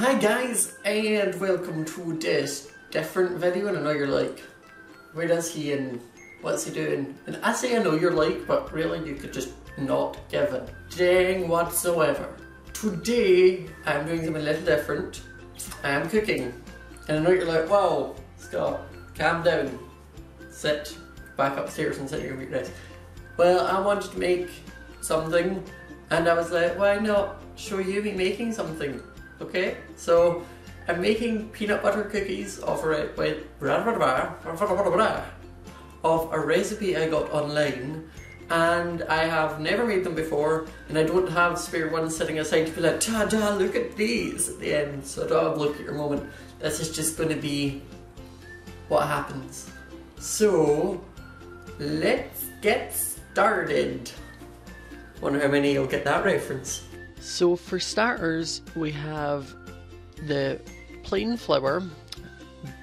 Hi guys, and welcome to this different video. And I know you're like, where is he and what's he doing? And I say I know you're like, but really you could just not give a dang whatsoever. Today I'm doing something a little different. I am cooking. And I know you're like, wow, Scott, calm down. Sit back upstairs and sit here and eat rice. Well, I wanted to make something and I was like, why not show you me making something? Okay, so I'm making peanut butter cookies of a recipe I got online, and I have never made them before, and I don't have spare ones sitting aside to be like, ta-da, look at these at the end. So don't look at your moment. This is just going to be what happens. So let's get started. Wonder how many you'll get that reference. So for starters, we have the plain flour,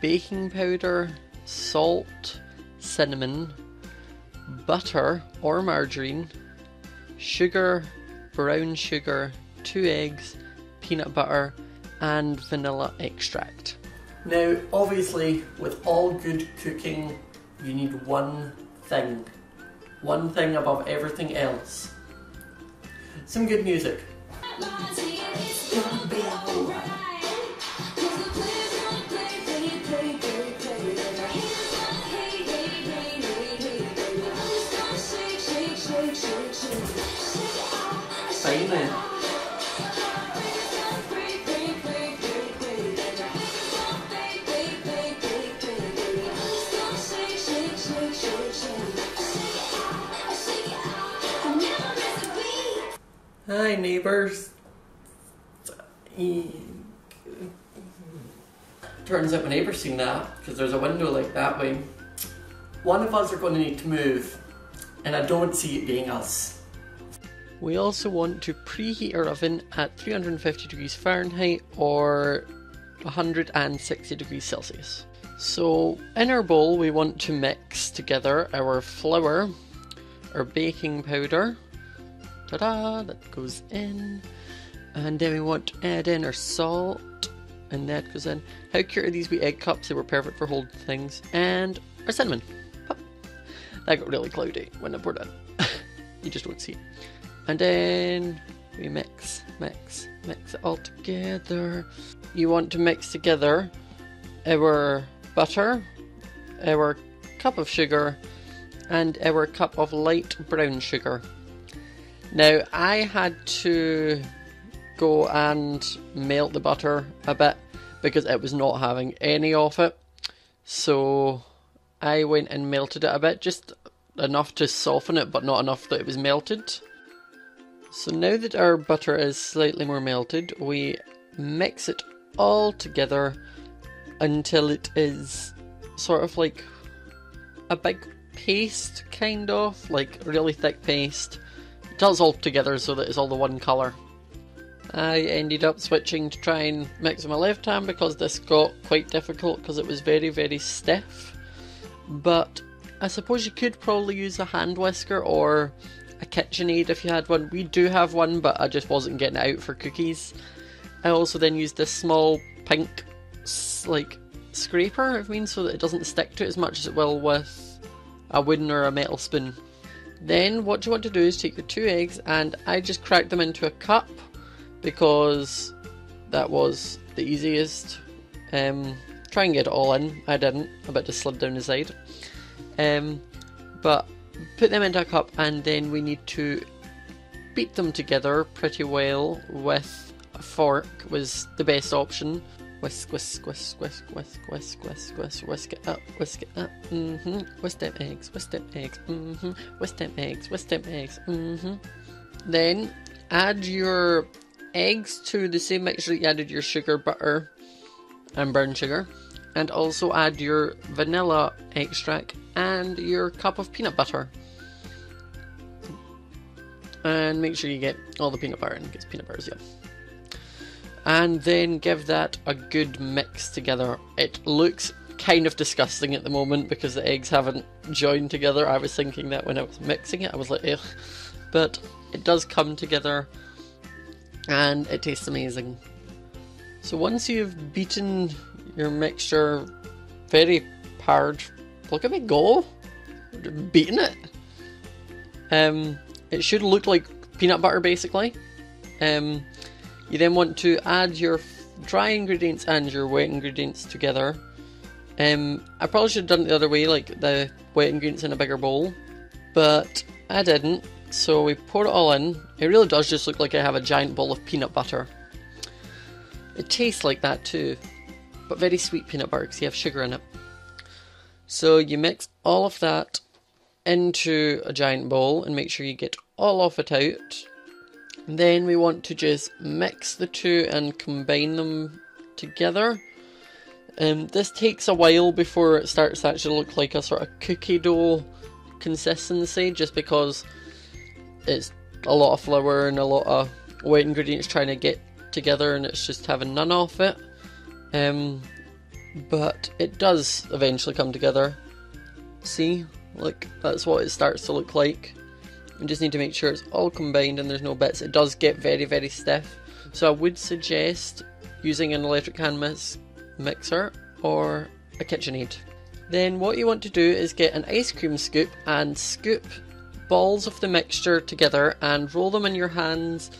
baking powder, salt, cinnamon, butter or margarine, sugar, brown sugar, 2 eggs, peanut butter, and vanilla extract. Now, obviously, with all good cooking, you need one thing above everything else. Some good music. Hi neighbours. Turns out my neighbour's seen that because there's a window like that way. One of us are going to need to move, and I don't see it being us. We also want to preheat our oven at 350 degrees Fahrenheit or 160 degrees Celsius. So in our bowl we want to mix together our flour, our baking powder, ta-da, that goes in, and then we want to add in our salt, and that goes in. How cute are these wee egg cups? They were perfect for holding things. And our cinnamon. Pop. That got really cloudy when I poured it. You just won't see it. And then we mix it all together. You want to mix together our butter, our cup of sugar, and our cup of light brown sugar. Now, I had to go and melt the butter a bit because it was not having any of it. So I went and melted it a bit, just enough to soften it, but not enough that it was melted. So now that our butter is slightly more melted, we mix it all together until it is sort of like a big paste, kind of, like really thick paste. It's all together so that it's all the one colour. I ended up switching to try and mix with my left hand because this got quite difficult because it was very, very stiff. But I suppose you could probably use a hand whisker or a KitchenAid if you had one. We do have one, but I just wasn't getting it out for cookies. I also then used this small pink like scraper, I mean, so that it doesn't stick to it as much as it will with a wooden or a metal spoon. Then what you want to do is take your 2 eggs, and I just cracked them into a cup because that was the easiest. Try and get it all in. I didn't. I bet just slid down the side. But put them into a cup, and then we need to beat them together pretty well with a fork was the best option. Whisk, whisk, whisk, whisk, whisk, whisk, whisk, whisk, whisk it up, whisk it up, whisk them eggs, whisk them eggs, whisk them eggs, whisk them eggs, Then add your eggs to the same mixture that you added your sugar, butter, and brown sugar, and also add your vanilla extract and your cup of peanut butter. And make sure you get all the peanut butter in, because peanut butter is yum. And then give that a good mix together. It looks kind of disgusting at the moment because the eggs haven't joined together. I was thinking that when I was mixing it, I was like, ugh. But it does come together and it tastes amazing. So once you've beaten your mixture very hard, look at me go, beating it. It should look like peanut butter basically. You then want to add your dry ingredients and your wet ingredients together. I probably should have done it the other way, like the wet ingredients in a bigger bowl, but I didn't. So we pour it all in. It really does just look like I have a giant bowl of peanut butter. It tastes like that too, but very sweet peanut butter because you have sugar in it. So you mix all of that into a giant bowl and make sure you get all of it out. Then we want to just mix the two and combine them together. This takes a while before it starts to actually look like a sort of cookie dough consistency, just because it's a lot of flour and a lot of wet ingredients trying to get together and it's just having none of it. But it does eventually come together. See, like that's what it starts to look like. You just need to make sure it's all combined and there's no bits. It does get very, very stiff, so I would suggest using an electric hand mixer or a KitchenAid. Then what you want to do is get an ice cream scoop and scoop balls of the mixture together and roll them in your hands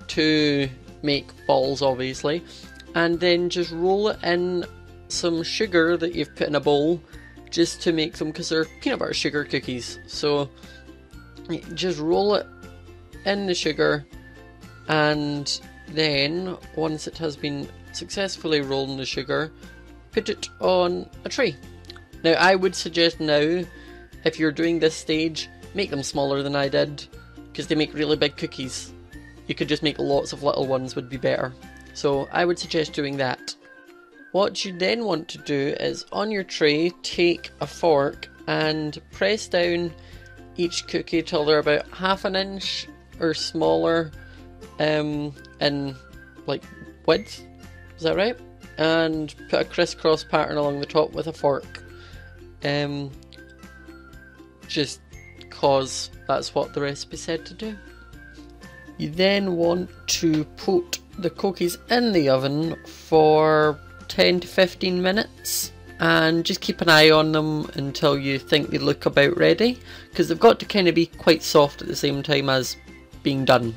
to make balls, obviously, and then just roll it in some sugar that you've put in a bowl just to make them, because they're peanut butter sugar cookies. So just roll it in the sugar, and then once it has been successfully rolled in the sugar, put it on a tray. Now I would suggest now, if you're doing this stage, make them smaller than I did, because they make really big cookies. You could just make lots of little ones, would be better. So I would suggest doing that. What you then want to do is on your tray, take a fork and press down each cookie till they're about half an inch or smaller in like width, is that right? And put a crisscross pattern along the top with a fork. Just cause that's what the recipe said to do. You then want to put the cookies in the oven for 10 to 15 minutes and just keep an eye on them until you think they look about ready, because they've got to kind of be quite soft at the same time as being done.